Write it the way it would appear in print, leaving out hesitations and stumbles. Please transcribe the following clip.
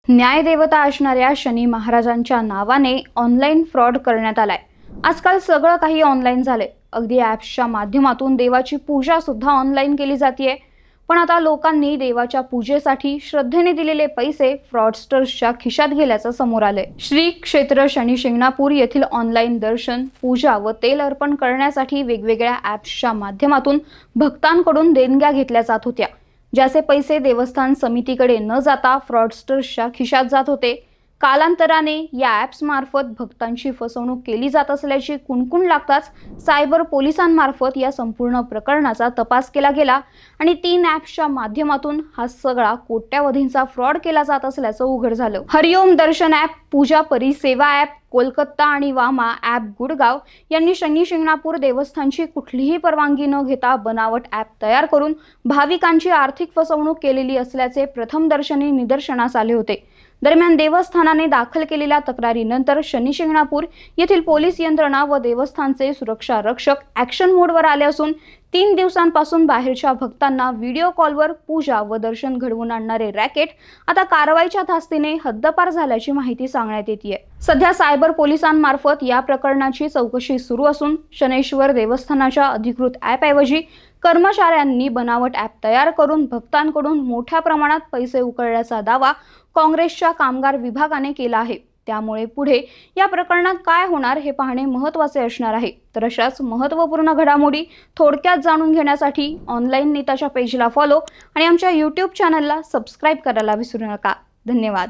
न्यायदेवता असणाऱ्या शनी महाराजांच्या नावाने ऑनलाईन फ्रॉड करण्यात आलाय। आजकाल सगळं काही ऑनलाईन झालंय। अगदी ॲप्सच्या माध्यमातून देवाची पूजा सुद्धा ऑनलाईन केली जाते। पण आता लोकांनी देवाच्या पूजेसाठी श्रद्धेने दिलेले पैसे फ्रॉडस्टर्सच्या खिशात गेल्याचं समोर आलंय। श्री क्षेत्र शनी शिंगणापूर येथील ऑनलाईन दर्शन, पूजा व तेल अर्पण करण्यासाठी वेगवेगळ्या ॲप्सच्या माध्यमातून भक्तांकडून देणग्या घेतल्या जात होत्या, ज्याचे पैसे देवस्थान समितीकडे न जाता फ्रॉडस्टर्सच्या खिशात जात होते। कालांतराने या ॲप्स मार्फत भक्तांची फसवणूक केली जात असल्याची कुणकुण लागताच सायबर पोलिसांमार्फत या संपूर्ण प्रकरणाचा तपास केला गेला आणि 3 ॲप्सच्या माध्यमातून हा सगळा कोट्यावधींचा फ्रॉड केला जात असल्याचं उघड झालं। हरिओम दर्शन ॲप, पूजा परिसेवा ॲप कोलकाता आणि वामा ॲप गुडगाव यांनी शनी शिंगणापूर देवस्थानची कुठलीही परवानगी न घेता बनावट ॲप तयार करून भाविकांची आर्थिक फसवणूक केलेली असल्याचे प्रथमदर्शनी निदर्शनास आले होते। दरम्यान देवस्थानाने दाखल केलेल्या तक्रारीनंतर शनी शिंगणापूर येथील पोलीस यंत्रणा व देवस्थानचे सुरक्षा रक्षक ॲक्शन मोडवर आले असून 3 दिवसांपासून बाहेरच्या भक्तांना व्हिडिओ कॉलवर पूजा व दर्शन घडवून आणणारे रॅकेट आता कारवाईच्या धास्तीने हद्दपार झाल्याची माहिती सांगण्यात येते। सध्या सायबर पोलिसांमार्फत या प्रकरणाची चौकशी सुरू असून शनैश्वर देवस्थानाच्या अधिकृत ॲपऐवजी कर्मचाऱ्यांनी बनावट ॲप तयार करून भक्तांकडून मोठ्या प्रमाणात पैसे उकळल्याचा दावा काँग्रेसच्या कामगार विभागाने केला आहे। त्यामुळे पुढे या प्रकरणात काय होणार हे पाहणे महत्त्वाचे असणार आहे। तर अशाच महत्त्वपूर्ण घडामोडी थोडक्यात जाणून घेण्यासाठी ऑनलाईन नेताच्या पेजला फॉलो आणि आमच्या YouTube चॅनलला सबस्क्राईब करायला विसरू नका। धन्यवाद।